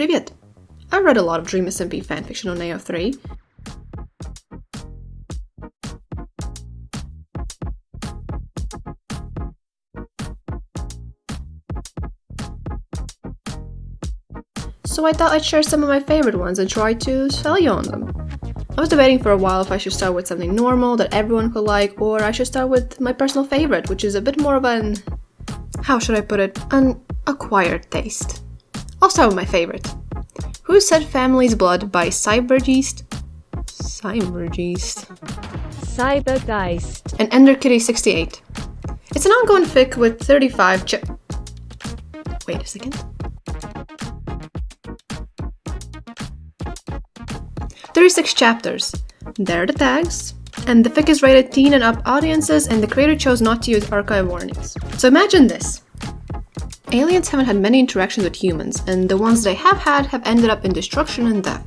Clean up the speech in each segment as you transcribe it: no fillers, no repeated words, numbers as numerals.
Привет! I read a lot of DSMP fanfiction on AO3. So I thought I'd share some of my favorite ones and try to sell you on them. I was debating for a while if I should start with something normal that everyone could like, or I should start with my personal favorite, which is a bit more of an, how should I put it, an acquired taste. I'll start with my favorite. Who Said Family's Blood by Cybergeist and EnderKitty68. It's an ongoing fic with 36 chapters. There are the tags. And the fic is rated teen and up audiences, and the creator chose not to use archive warnings. So imagine this. Aliens haven't had many interactions with humans, and the ones they have had have ended up in destruction and death.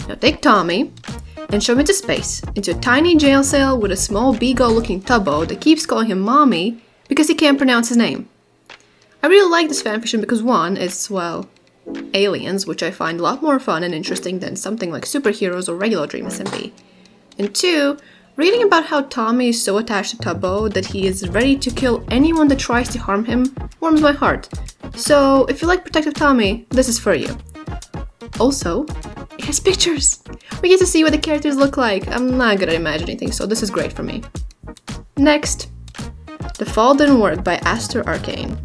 Now take Tommy and shove him into space, into a tiny jail cell with a small beagle-looking tubbo that keeps calling him mommy because he can't pronounce his name. I really like this fanfiction because one, it's, well, aliens, which I find a lot more fun and interesting than something like superheroes or regular DSMP. And two, reading about how Tommy is so attached to Tubbo that he is ready to kill anyone that tries to harm him warms my heart. So if you like Protective Tommy, this is for you. Also, it has pictures! We get to see what the characters look like. I'm not good at imagining things, so this is great for me. Next, The Fall Didn't Work by Aster Arcane.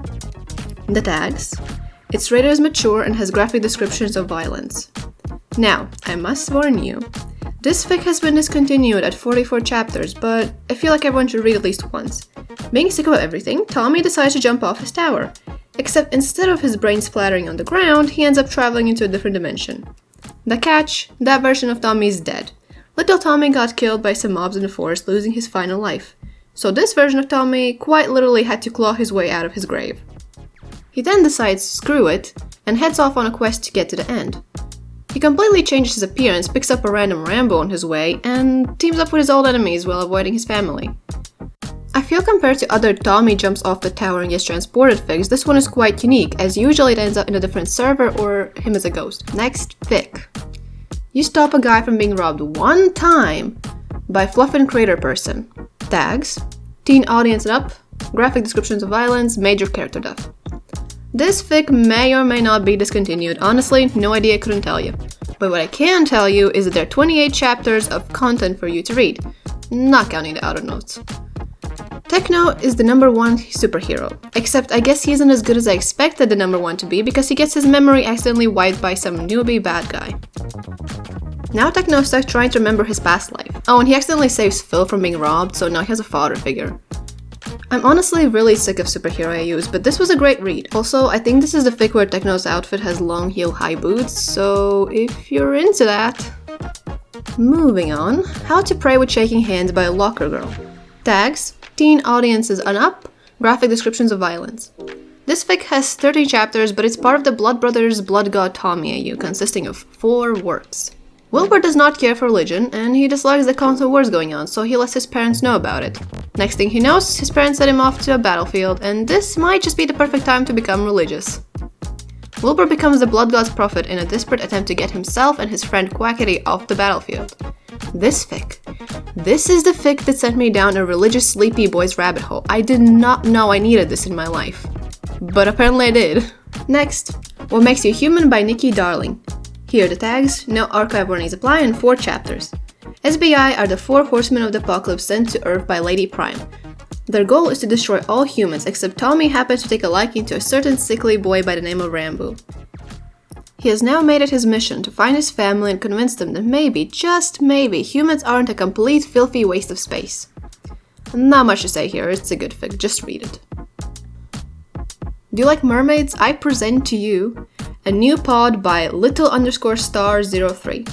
The tags. It's rated as mature and has graphic descriptions of violence. Now, I must warn you, this fic has been discontinued at 44 chapters, but I feel like everyone should read at least once. Being sick of everything, Tommy decides to jump off his tower. Except instead of his brain splattering on the ground, he ends up traveling into a different dimension. The catch, that version of Tommy is dead. Little Tommy got killed by some mobs in the forest, losing his final life. So this version of Tommy quite literally had to claw his way out of his grave. He then decides screw it, and heads off on a quest to get to the end. He completely changes his appearance, picks up a random Rambo on his way, and teams up with his old enemies while avoiding his family. I feel compared to other Tommy jumps off the tower and gets transported fics, this one is quite unique, as usually it ends up in a different server or him as a ghost. Next, fic. You stop a guy from being robbed one time by Fluffin' Crater Person. Tags. Teen audience and up. Graphic descriptions of violence. Major character death. This fic may or may not be discontinued. Honestly, no idea, couldn't tell you. But what I can tell you is that there are 28 chapters of content for you to read, not counting the outer notes. Techno is the number one superhero, except I guess he isn't as good as I expected the number one to be because he gets his memory accidentally wiped by some newbie bad guy. Now Techno starts trying to remember his past life. Oh, and he accidentally saves Phil from being robbed, so now he has a father figure. I'm honestly really sick of superhero AUs, but this was a great read. Also, I think this is the fic where Techno's outfit has long heel high boots, so if you're into that. Moving on, How to Pray with Shaking Hands by a Locker Girl. Tags, teen audiences and up, graphic descriptions of violence. This fic has 30 chapters, but it's part of the Blood Brothers Blood God Tommy AU, consisting of 4 works. Wilbur does not care for religion, and he dislikes the constant wars going on, so he lets his parents know about it. Next thing he knows, his parents send him off to a battlefield, and this might just be the perfect time to become religious. Wilbur becomes the Blood God's prophet in a desperate attempt to get himself and his friend Quackity off the battlefield. This fic. This is the fic that sent me down a religious sleepy boys rabbit hole. I did not know I needed this in my life. But apparently I did. Next, What Makes You Human by Nikki Darling. Here are the tags, no archive warnings apply, and 4 chapters. SBI are the 4 horsemen of the apocalypse sent to Earth by Lady Prime. Their goal is to destroy all humans, except Tommy happens to take a liking to a certain sickly boy by the name of Rambo. He has now made it his mission to find his family and convince them that maybe, just maybe, humans aren't a complete filthy waste of space. Not much to say here, it's a good fic, just read it. Do you like mermaids? I present to you a new pod by little_star03.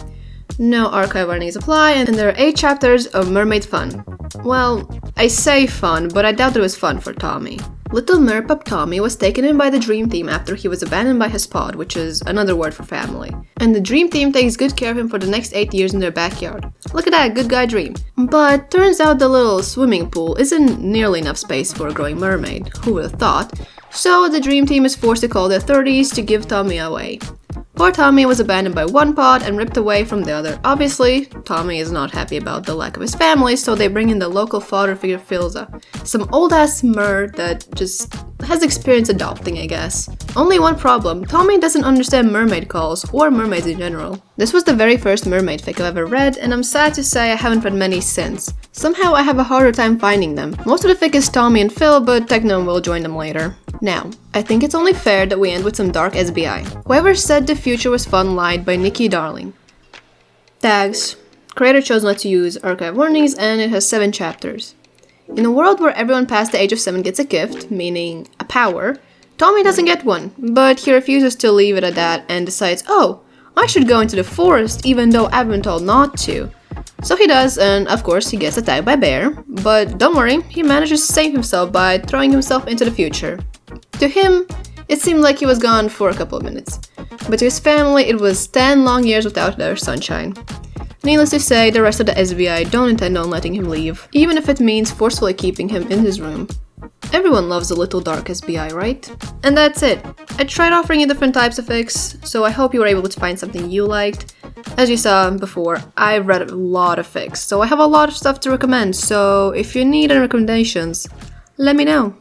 No archive warnings apply, and there are 8 chapters of mermaid fun. Well, I say fun, but I doubt it was fun for Tommy. Little merpup Tommy was taken in by the dream team after he was abandoned by his pod, which is another word for family. And the dream team takes good care of him for the next 8 years in their backyard. Look at that, good guy dream. But turns out the little swimming pool isn't nearly enough space for a growing mermaid, who would have thought, so the dream team is forced to call the authorities to give Tommy away. Poor Tommy was abandoned by one pod and ripped away from the other. Obviously, Tommy is not happy about the lack of his family, so they bring in the local father figure Philza. Some old-ass mer that just has experience adopting, I guess. Only one problem, Tommy doesn't understand mermaid calls, or mermaids in general. This was the very first mermaid fic I've ever read, and I'm sad to say I haven't read many since. Somehow I have a harder time finding them. Most of the fic is Tommy and Phil, but Techno will join them later. Now, I think it's only fair that we end with some dark SBI. Whoever said the future was fun lied by Nikki Darling. Tags. Creator chose not to use archive warnings and it has 7 chapters. In a world where everyone past the age of 7 gets a gift, meaning a power, Tommy doesn't get one, but he refuses to leave it at that and decides, oh, I should go into the forest even though I've been told not to. So he does, and of course he gets attacked by Bear, but don't worry, he manages to save himself by throwing himself into the future. To him, it seemed like he was gone for a couple of minutes, but to his family it was 10 long years without their sunshine. Needless to say, the rest of the SBI don't intend on letting him leave, even if it means forcefully keeping him in his room. Everyone loves a little dark SBI, right? And that's it. I tried offering you different types of fics, so I hope you were able to find something you liked. As you saw before, I've read a lot of fics, so I have a lot of stuff to recommend, so if you need any recommendations, let me know.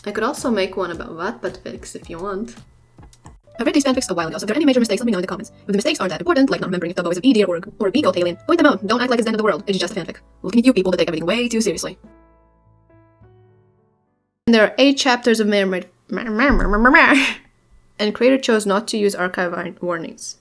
I could also make one about Wattpad fics if you want. I read these fanfics a while ago, so if there are any major mistakes, let me know in the comments. If the mistakes aren't that important, like not remembering if Tubbo is a B-deer or a B-goat alien, point them out. Don't act like it's the end of the world. It's just a fanfic. Looking at you people that take everything way too seriously. And there are 8 chapters of mermaid... and creator chose not to use archive warnings.